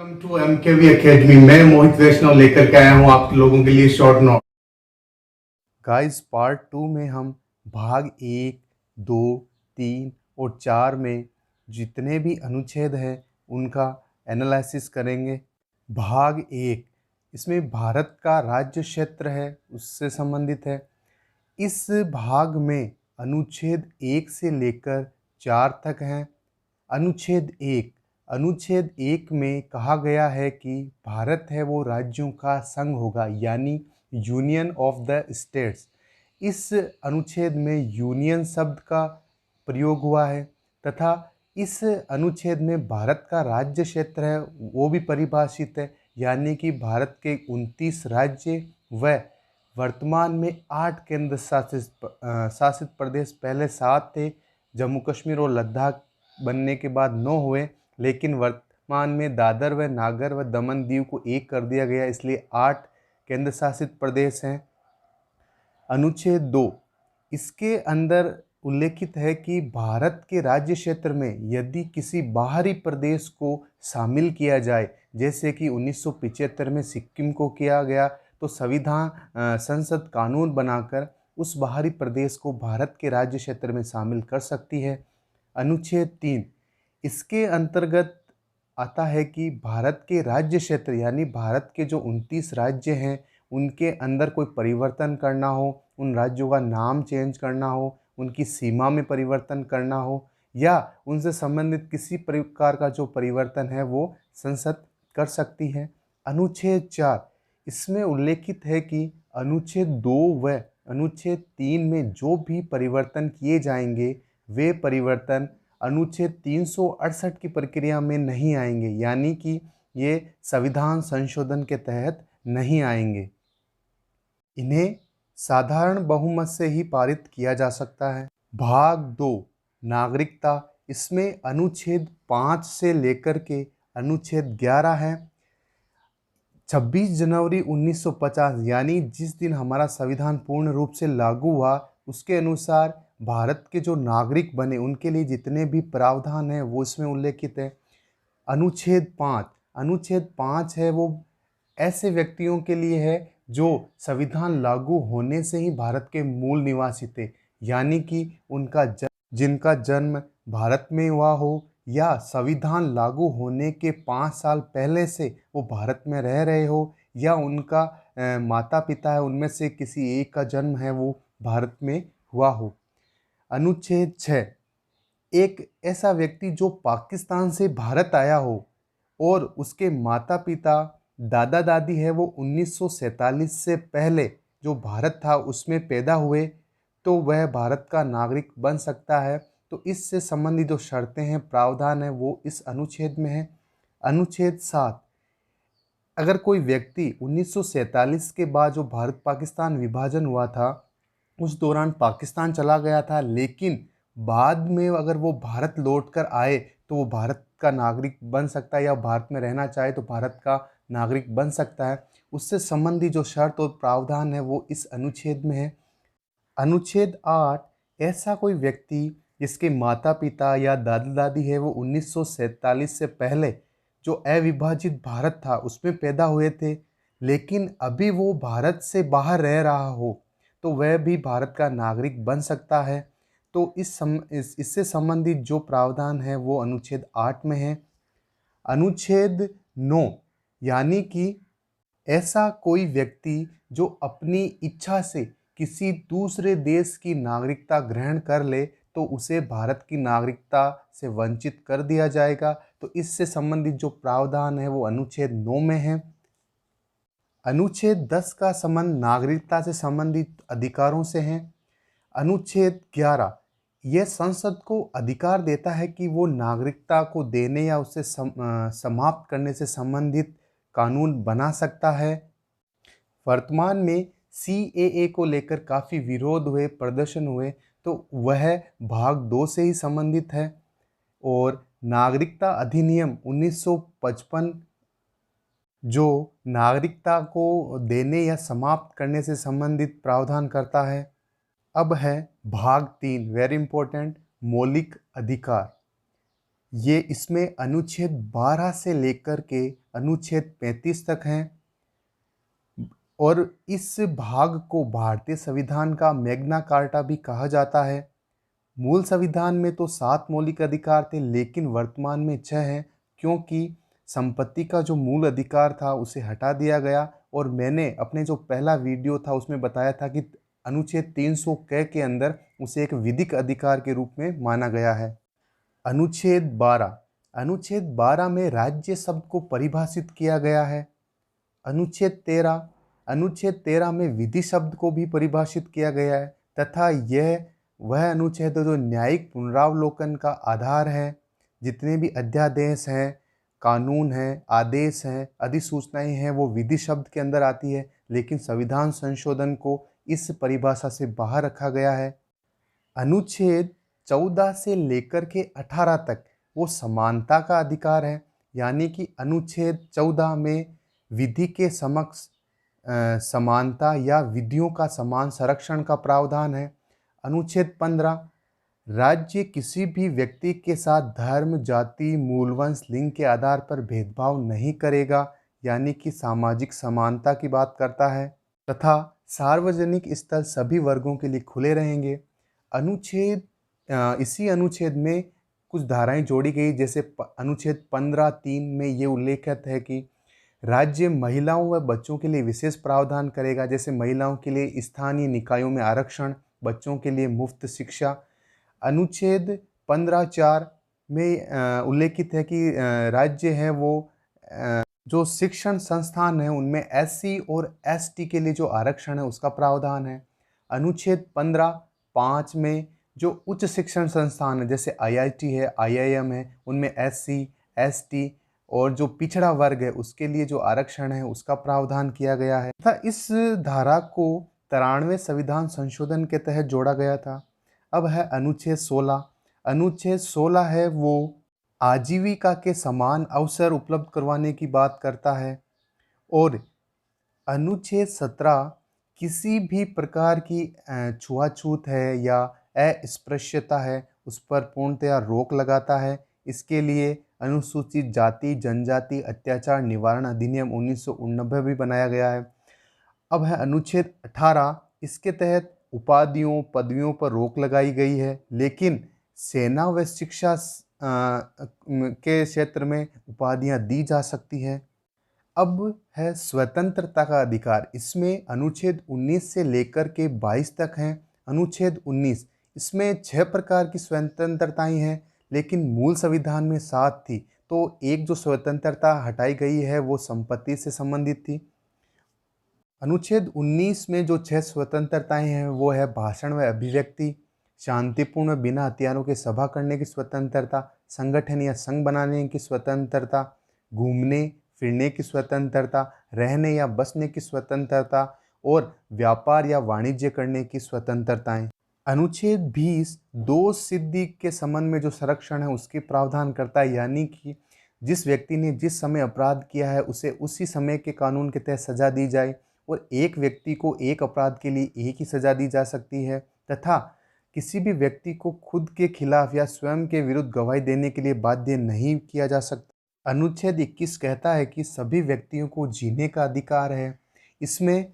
Welcome to MKV academy. मैं मोहित वैष्णव लेकर के आया हूँ आप लोगों के लिए शॉर्ट नोट। गाइस, पार्ट 2 में हम भाग 1, 2, 3 और 4 में जितने भी अनुच्छेद हैं उनका एनालिसिस करेंगे। भाग 1 इसमें भारत का राज्य क्षेत्र है, उससे संबंधित है। इस भाग में अनुच्छेद 1 से लेकर 4 तक हैं। अनुच्छेद 1 में कहा गया है कि भारत है वो राज्यों का संघ होगा, यानी यूनियन ऑफ द स्टेट्स। इस अनुच्छेद में यूनियन शब्द का प्रयोग हुआ है तथा इस अनुच्छेद में भारत का राज्य क्षेत्र है वो भी परिभाषित है, यानी कि भारत के 29 राज्य व वर्तमान में 8 केंद्र शासित प्रदेश, पहले 7 थे, जम्मू कश्मीर और लद्दाख बनने के बाद 9 हुए, लेकिन वर्तमान में दादर व नागर व दमन दीव को एक कर दिया गया, इसलिए 8 केंद्र शासित प्रदेश हैं। अनुच्छेद 2 इसके अंदर उल्लेखित है कि भारत के राज्य क्षेत्र में यदि किसी बाहरी प्रदेश को शामिल किया जाए, जैसे कि 1975 में सिक्किम को किया गया, तो संविधान संसद कानून बनाकर उस बाहरी प्रदेश को भारत के राज्य क्षेत्र में शामिल कर सकती है। अनुच्छेद 3 इसके अंतर्गत आता है कि भारत के राज्य क्षेत्र यानी भारत के जो 29 राज्य हैं उनके अंदर कोई परिवर्तन करना हो, उन राज्यों का नाम चेंज करना हो, उनकी सीमा में परिवर्तन करना हो या उनसे संबंधित किसी प्रकार का जो परिवर्तन है वो संसद कर सकती है। अनुच्छेद 4 इसमें उल्लेखित है कि अनुच्छेद 2 व अनुच्छेद 3 में जो भी परिवर्तन किए जाएंगे वे परिवर्तन अनुच्छेद 368 की प्रक्रिया में नहीं आएंगे, यानी कि ये संविधान संशोधन के तहत नहीं आएंगे। इन्हें साधारण बहुमत से ही पारित किया जा सकता है। भाग 2 नागरिकता, इसमें अनुच्छेद 5 से लेकर के अनुच्छेद 11 है। 26 जनवरी 1950 यानी जिस दिन हमारा संविधान पूर्ण रूप से लागू हुआ, उसके अनुसार भारत के जो नागरिक बने उनके लिए जितने भी प्रावधान हैं वो इसमें उल्लेखित है। अनुच्छेद 5 है वो ऐसे व्यक्तियों के लिए है जो संविधान लागू होने से ही भारत के मूल निवासी थे, यानी कि जिनका जन्म भारत में हुआ हो या संविधान लागू होने के 5 साल पहले से वो भारत में रह रहे हो या उनका माता पिता है उनमें से किसी एक का जन्म है वो भारत में हुआ हो। अनुच्छेद 6 एक ऐसा व्यक्ति जो पाकिस्तान से भारत आया हो और उसके माता पिता दादा दादी है वो 1947 से पहले जो भारत था उसमें पैदा हुए, तो वह भारत का नागरिक बन सकता है। तो इससे संबंधित जो शर्तें हैं, प्रावधान है, वो इस अनुच्छेद में है। अनुच्छेद 7 अगर कोई व्यक्ति 1947 के बाद जो भारत पाकिस्तान विभाजन हुआ था उस दौरान पाकिस्तान चला गया था, लेकिन बाद में अगर वो भारत लौट कर आए तो वो भारत का नागरिक बन सकता है, या भारत में रहना चाहे तो भारत का नागरिक बन सकता है। उससे संबंधी जो शर्त और प्रावधान है वो इस अनुच्छेद में है। अनुच्छेद 8 ऐसा कोई व्यक्ति जिसके माता पिता या दादा दादी है वो 1947 से पहले जो अविभाजित भारत था उसमें पैदा हुए थे, लेकिन अभी वो भारत से बाहर रह रहा हो, तो वह भी भारत का नागरिक बन सकता है। तो इससे संबंधित जो प्रावधान है वो अनुच्छेद 8 में है। अनुच्छेद 9 यानी कि ऐसा कोई व्यक्ति जो अपनी इच्छा से किसी दूसरे देश की नागरिकता ग्रहण कर ले तो उसे भारत की नागरिकता से वंचित कर दिया जाएगा। तो इससे संबंधित जो प्रावधान है वो अनुच्छेद 9 में है। अनुच्छेद 10 का संबंध नागरिकता से संबंधित अधिकारों से है। अनुच्छेद 11 यह संसद को अधिकार देता है कि वो नागरिकता को देने या उसे समाप्त करने से संबंधित कानून बना सकता है। वर्तमान में CAA को लेकर काफ़ी विरोध हुए, प्रदर्शन हुए, तो वह भाग 2 से ही संबंधित है। और नागरिकता अधिनियम 1955 जो नागरिकता को देने या समाप्त करने से संबंधित प्रावधान करता है। अब है भाग 3, वेरी इंपॉर्टेंट, मौलिक अधिकार। ये इसमें अनुच्छेद 12 से लेकर के अनुच्छेद 35 तक हैं और इस भाग को भारतीय संविधान का मैग्ना कार्टा भी कहा जाता है। मूल संविधान में तो 7 मौलिक अधिकार थे, लेकिन वर्तमान में 6 हैं, क्योंकि संपत्ति का जो मूल अधिकार था उसे हटा दिया गया। और मैंने अपने जो पहला वीडियो था उसमें बताया था कि अनुच्छेद 300 क के अंदर उसे एक विधिक अधिकार के रूप में माना गया है। अनुच्छेद 12 में राज्य शब्द को परिभाषित किया गया है। अनुच्छेद 13 में विधि शब्द को भी परिभाषित किया गया है तथा यह वह अनुच्छेद है जो न्यायिक पुनरावलोकन का आधार है। जितने भी अध्यादेश हैं, कानून हैं, आदेश हैं, अधिसूचनाएं हैं, वो विधि शब्द के अंदर आती है, लेकिन संविधान संशोधन को इस परिभाषा से बाहर रखा गया है। अनुच्छेद 14 से लेकर के 18 तक वो समानता का अधिकार है, यानी कि अनुच्छेद 14 में विधि के समक्ष समानता या विधियों का समान संरक्षण का प्रावधान है। अनुच्छेद 15 राज्य किसी भी व्यक्ति के साथ धर्म, जाति, मूलवंश, लिंग के आधार पर भेदभाव नहीं करेगा, यानी कि सामाजिक समानता की बात करता है तथा सार्वजनिक स्थल सभी वर्गों के लिए खुले रहेंगे। इसी अनुच्छेद में कुछ धाराएं जोड़ी गई, जैसे अनुच्छेद 15(3) में ये उल्लेखित है कि राज्य महिलाओं व बच्चों के लिए विशेष प्रावधान करेगा, जैसे महिलाओं के लिए स्थानीय निकायों में आरक्षण, बच्चों के लिए मुफ्त शिक्षा। अनुच्छेद 15(4) में उल्लेखित है कि राज्य है वो जो शिक्षण संस्थान है उनमें SC और ST के लिए जो आरक्षण है उसका प्रावधान है। अनुच्छेद 15(5) में जो उच्च शिक्षण संस्थान है जैसे IIT है, IIM है, उनमें SC, ST और जो पिछड़ा वर्ग है उसके लिए जो आरक्षण है उसका प्रावधान किया गया है तथा इस धारा को 93वें संविधान संशोधन के तहत जोड़ा गया था। अब है अनुच्छेद 16। अनुच्छेद 16 है वो आजीविका के समान अवसर उपलब्ध करवाने की बात करता है और अनुच्छेद 17 किसी भी प्रकार की छुआछूत है या अस्पृश्यता है उस पर पूर्णतया रोक लगाता है। इसके लिए अनुसूचित जाति जनजाति अत्याचार निवारण अधिनियम 1989 भी बनाया गया है। अब है अनुच्छेद 18। इसके तहत उपाधियों पदवियों पर रोक लगाई गई है, लेकिन सेना व शिक्षा के क्षेत्र में उपाधियां दी जा सकती हैं। अब है स्वतंत्रता का अधिकार। इसमें अनुच्छेद 19 से लेकर के 22 तक हैं। अनुच्छेद 19 इसमें 6 प्रकार की स्वतंत्रताएं हैं, लेकिन मूल संविधान में 7 थी, तो एक जो स्वतंत्रता हटाई गई है वो संपत्ति से संबंधित थी। अनुच्छेद 19 में जो 6 स्वतंत्रताएं हैं वो है भाषण व अभिव्यक्ति, शांतिपूर्ण बिना हथियारों के सभा करने की स्वतंत्रता, संगठन या संघ बनाने की स्वतंत्रता, घूमने फिरने की स्वतंत्रता, रहने या बसने की स्वतंत्रता और व्यापार या वाणिज्य करने की स्वतंत्रताएं। अनुच्छेद 20 दोष सिद्धि के संबंध में जो संरक्षण है उसके प्रावधान करता है, यानी कि जिस व्यक्ति ने जिस समय अपराध किया है उसे उसी समय के कानून के तहत सजा दी जाए और एक व्यक्ति को एक अपराध के लिए एक ही सजा दी जा सकती है तथा किसी भी व्यक्ति को खुद के खिलाफ या स्वयं के विरुद्ध गवाही देने के लिए बाध्य नहीं किया जा सकता। अनुच्छेद 21 कहता है कि सभी व्यक्तियों को जीने का अधिकार है। इसमें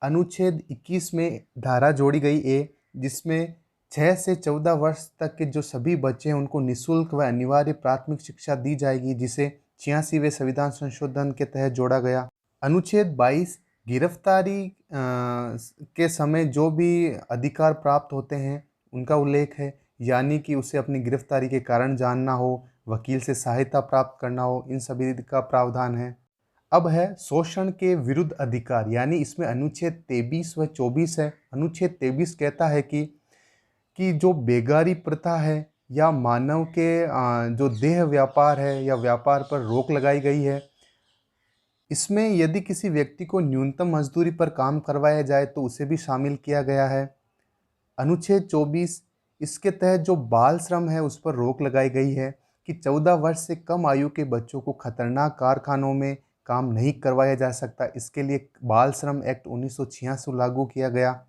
अनुच्छेद 21 में धारा जोड़ी गई ए, जिसमें 6 से 14 वर्ष तक के जो सभी बच्चे हैं उनको निःशुल्क व अनिवार्य प्राथमिक शिक्षा दी जाएगी, जिसे 86वें संविधान संशोधन के तहत जोड़ा गया। अनुच्छेद 22 गिरफ्तारी के समय जो भी अधिकार प्राप्त होते हैं उनका उल्लेख है, यानी कि उसे अपनी गिरफ्तारी के कारण जानना हो, वकील से सहायता प्राप्त करना हो, इन सभी का प्रावधान है। अब है शोषण के विरुद्ध अधिकार, यानी इसमें अनुच्छेद 23 व 24 है। अनुच्छेद 23 कहता है कि जो बेगारी प्रथा है या मानव के जो देह व्यापार है या व्यापार पर रोक लगाई गई है। इसमें यदि किसी व्यक्ति को न्यूनतम मजदूरी पर काम करवाया जाए तो उसे भी शामिल किया गया है। अनुच्छेद 24 इसके तहत जो बाल श्रम है उस पर रोक लगाई गई है कि 14 वर्ष से कम आयु के बच्चों को खतरनाक कारखानों में काम नहीं करवाया जा सकता। इसके लिए बाल श्रम एक्ट 1986 लागू किया गया।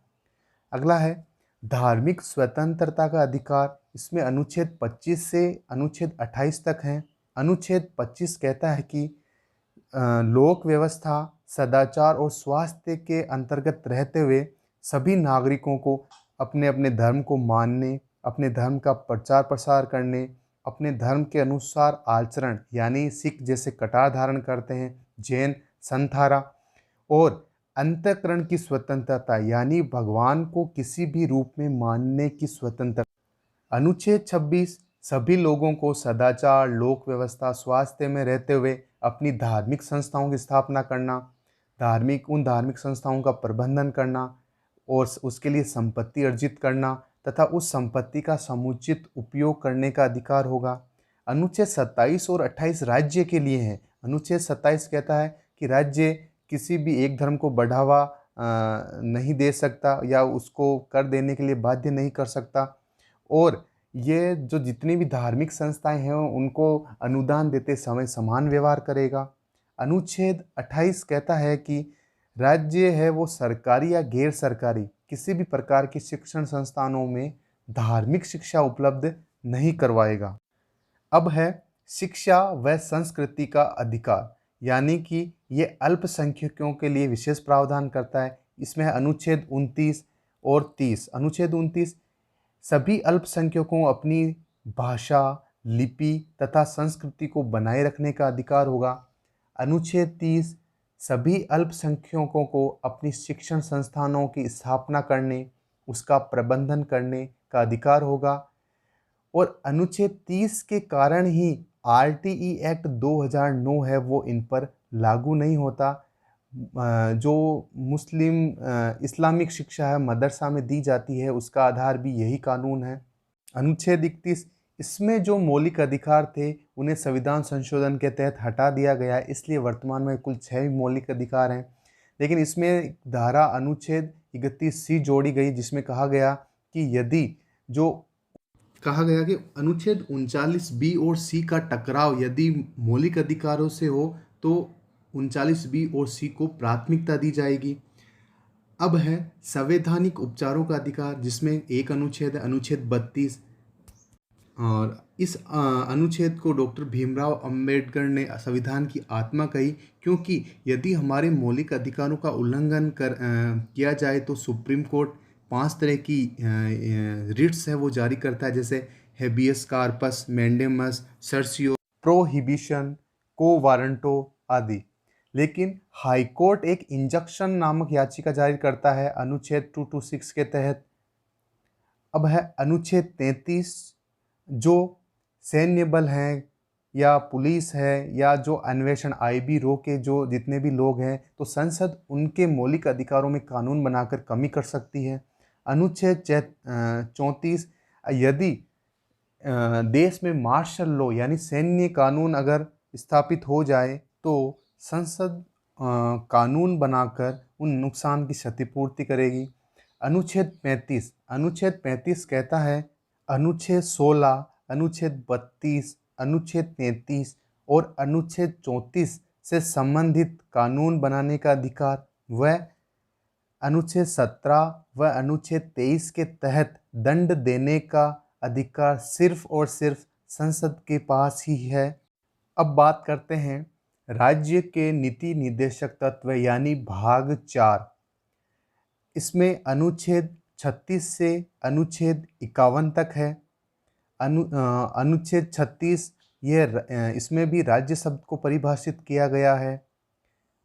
अगला है धार्मिक स्वतंत्रता का अधिकार। इसमें अनुच्छेद 25 से अनुच्छेद 28 तक हैं। अनुच्छेद 25 कहता है कि लोक व्यवस्था, सदाचार और स्वास्थ्य के अंतर्गत रहते हुए सभी नागरिकों को अपने अपने धर्म को मानने, अपने धर्म का प्रचार प्रसार करने, अपने धर्म के अनुसार आचरण, यानी सिख जैसे कटार धारण करते हैं, जैन संथारा, और अंतःकरण की स्वतंत्रता, यानी भगवान को किसी भी रूप में मानने की स्वतंत्रता। अनुच्छेद 26 सभी लोगों को सदाचार, लोक व्यवस्था, स्वास्थ्य में रहते हुए अपनी धार्मिक संस्थाओं की स्थापना करना, उन धार्मिक संस्थाओं का प्रबंधन करना और उसके लिए संपत्ति अर्जित करना तथा उस संपत्ति का समुचित उपयोग करने का अधिकार होगा। अनुच्छेद 27 और 28 राज्य के लिए हैं। अनुच्छेद 27 कहता है कि राज्य किसी भी एक धर्म को बढ़ावा नहीं दे सकता या उसको कर देने के लिए बाध्य नहीं कर सकता, और ये जो जितनी भी धार्मिक संस्थाएं हैं उनको अनुदान देते समय समान व्यवहार करेगा। अनुच्छेद 28 कहता है कि राज्य है वो सरकारी या गैर सरकारी किसी भी प्रकार की शिक्षण संस्थानों में धार्मिक शिक्षा उपलब्ध नहीं करवाएगा। अब है शिक्षा व संस्कृति का अधिकार, यानी कि ये अल्पसंख्यकों के लिए विशेष प्रावधान करता है। इसमें है अनुच्छेद 29 और 30। अनुच्छेद 29 सभी अल्पसंख्यकों को अपनी भाषा, लिपि तथा संस्कृति को बनाए रखने का अधिकार होगा। अनुच्छेद 30 सभी अल्पसंख्यकों को अपनी शिक्षण संस्थानों की स्थापना करने, उसका प्रबंधन करने का अधिकार होगा। और अनुच्छेद 30 के कारण ही आरटीई एक्ट 2009 है वो इन पर लागू नहीं होता। जो मुस्लिम इस्लामिक शिक्षा है मदरसा में दी जाती है उसका आधार भी यही कानून है। अनुच्छेद 31 इसमें जो मौलिक अधिकार थे उन्हें संविधान संशोधन के तहत हटा दिया गया है, इसलिए वर्तमान में कुल 6 मौलिक अधिकार हैं। लेकिन इसमें धारा अनुच्छेद 31C जोड़ी गई जिसमें कहा गया कि अनुच्छेद 39B और C का टकराव यदि मौलिक अधिकारों से हो तो 39B और C को प्राथमिकता दी जाएगी। अब है संवैधानिक उपचारों का अधिकार, जिसमें एक अनुच्छेद है अनुच्छेद 32, और इस अनुच्छेद को डॉक्टर भीमराव अंबेडकर ने संविधान की आत्मा कही, क्योंकि यदि हमारे मौलिक अधिकारों का उल्लंघन किया जाए तो सुप्रीम कोर्ट 5 तरह की रिट्स है वो जारी करता है, जैसे habeas corpus, mandamus, certiorari, prohibition, quo warranto आदि। लेकिन हाई कोर्ट एक इंजंक्शन नामक याचिका जारी करता है अनुच्छेद 226 के तहत। अब है अनुच्छेद 33, जो सैन्य बल हैं या पुलिस है या जो अन्वेषण आईबी रो के जो जितने भी लोग हैं, तो संसद उनके मौलिक अधिकारों में कानून बनाकर कमी कर सकती है। अनुच्छेद 34 यदि देश में मार्शल लॉ यानी सैन्य कानून अगर स्थापित हो जाए तो संसद कानून बनाकर उन नुकसान की क्षतिपूर्ति करेगी। अनुच्छेद 35 कहता है अनुच्छेद 16, अनुच्छेद 32, अनुच्छेद 33 और अनुच्छेद 34 से संबंधित कानून बनाने का अधिकार व अनुच्छेद 17 व अनुच्छेद 23 के तहत दंड देने का अधिकार सिर्फ और सिर्फ संसद के पास ही है। अब बात करते हैं राज्य के नीति निर्देशक तत्व यानी भाग 4। इसमें अनुच्छेद 36 से अनुच्छेद 51 तक है। अनुच्छेद 36 इसमें भी राज्य शब्द को परिभाषित किया गया है।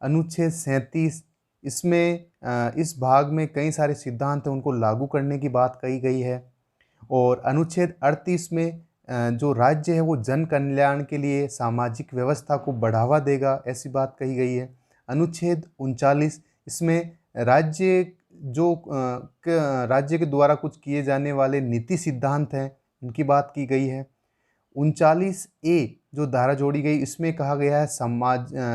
अनुच्छेद 37 इसमें इस भाग में कई सारे सिद्धांत हैं उनको लागू करने की बात कही गई है। और अनुच्छेद 38 में जो राज्य है वो जन कल्याण के लिए सामाजिक व्यवस्था को बढ़ावा देगा ऐसी बात कही गई है। अनुच्छेद 39 इसमें राज्य के द्वारा कुछ किए जाने वाले नीति सिद्धांत हैं उनकी बात की गई है। 39A जो धारा जोड़ी गई इसमें कहा गया है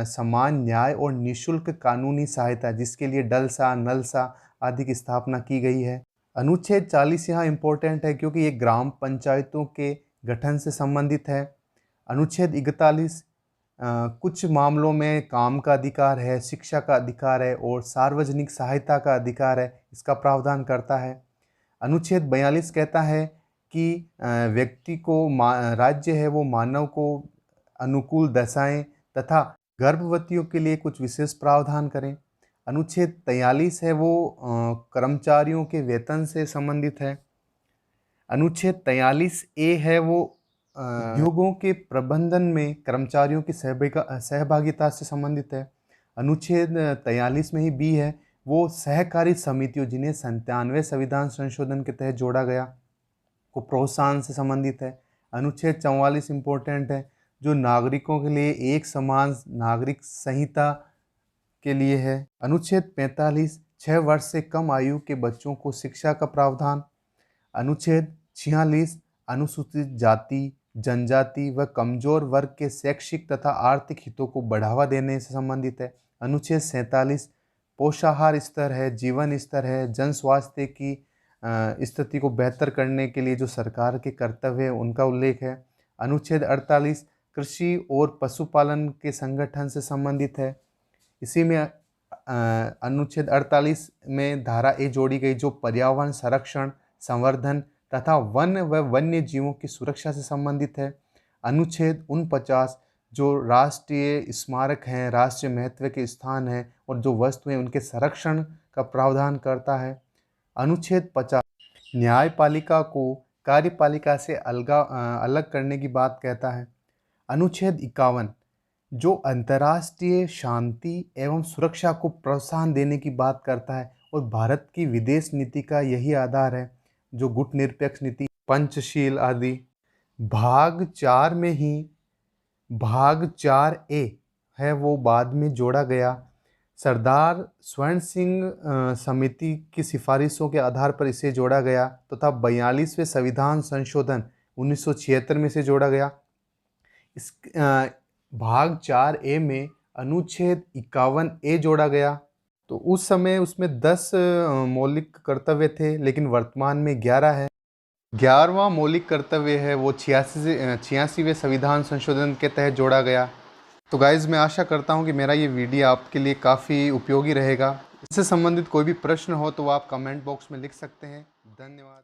समान न्याय और निःशुल्क कानूनी सहायता, जिसके लिए डलसा, नलसा आदि की स्थापना की गई है। अनुच्छेद 40 यहाँ इम्पोर्टेंट है क्योंकि ये ग्राम पंचायतों के गठन से संबंधित है। अनुच्छेद 41 कुछ मामलों में काम का अधिकार है, शिक्षा का अधिकार है और सार्वजनिक सहायता का अधिकार है, इसका प्रावधान करता है। अनुच्छेद 42 कहता है कि व्यक्ति को राज्य है वो मानव को अनुकूल दशाएं तथा गर्भवतियों के लिए कुछ विशेष प्रावधान करें। अनुच्छेद 43 है वो कर्मचारियों के वेतन से संबंधित है। अनुच्छेद 43 ए है वो उद्योगों के प्रबंधन में कर्मचारियों की सहभागिता से संबंधित है। अनुच्छेद 43 में ही बी है वो सहकारी समितियों जिन्हें 97वें संविधान संशोधन के तहत जोड़ा गया को प्रोत्साहन से संबंधित है। अनुच्छेद 44 इम्पोर्टेंट है जो नागरिकों के लिए एक समान नागरिक संहिता के लिए है। अनुच्छेद 45 6 वर्ष से कम आयु के बच्चों को शिक्षा का प्रावधान। अनुच्छेद 46 अनुसूचित जाति जनजाति व कमजोर वर्ग के शैक्षिक तथा आर्थिक हितों को बढ़ावा देने से संबंधित है। अनुच्छेद 47 पोषाहार स्तर है, जीवन स्तर है, जन स्वास्थ्य की स्थिति को बेहतर करने के लिए जो सरकार के कर्तव्य है उनका उल्लेख है। अनुच्छेद 48 कृषि और पशुपालन के संगठन से संबंधित है। इसी में अनुच्छेद 48 में धारा ए जोड़ी गई जो पर्यावरण संरक्षण संवर्धन तथा वन व वन्य जीवों की सुरक्षा से संबंधित है। अनुच्छेद 49 जो राष्ट्रीय स्मारक हैं, राष्ट्रीय महत्व के स्थान हैं और जो वस्तुएं उनके संरक्षण का प्रावधान करता है। अनुच्छेद 50 न्यायपालिका को कार्यपालिका से अलग करने की बात कहता है। अनुच्छेद 51 जो अंतर्राष्ट्रीय शांति एवं सुरक्षा को प्रोत्साहन देने की बात करता है और भारत की विदेश नीति का यही आधार है जो गुटनिरपेक्ष नीति पंचशील आदि। भाग 4 में ही भाग 4A है वो बाद में जोड़ा गया। सरदार स्वर्ण सिंह समिति की सिफारिशों के आधार पर इसे जोड़ा गया तथा 42वें संविधान संशोधन 1976 में से जोड़ा गया। इस भाग 4A में अनुच्छेद 51A जोड़ा गया। तो उस समय उसमें 10 मौलिक कर्तव्य थे लेकिन वर्तमान में 11 है। 11वां मौलिक कर्तव्य है वो 86वें संविधान संशोधन के तहत जोड़ा गया। तो गाइज़ मैं आशा करता हूँ कि मेरा ये वीडियो आपके लिए काफ़ी उपयोगी रहेगा। इससे संबंधित कोई भी प्रश्न हो तो आप कमेंट बॉक्स में लिख सकते हैं। धन्यवाद।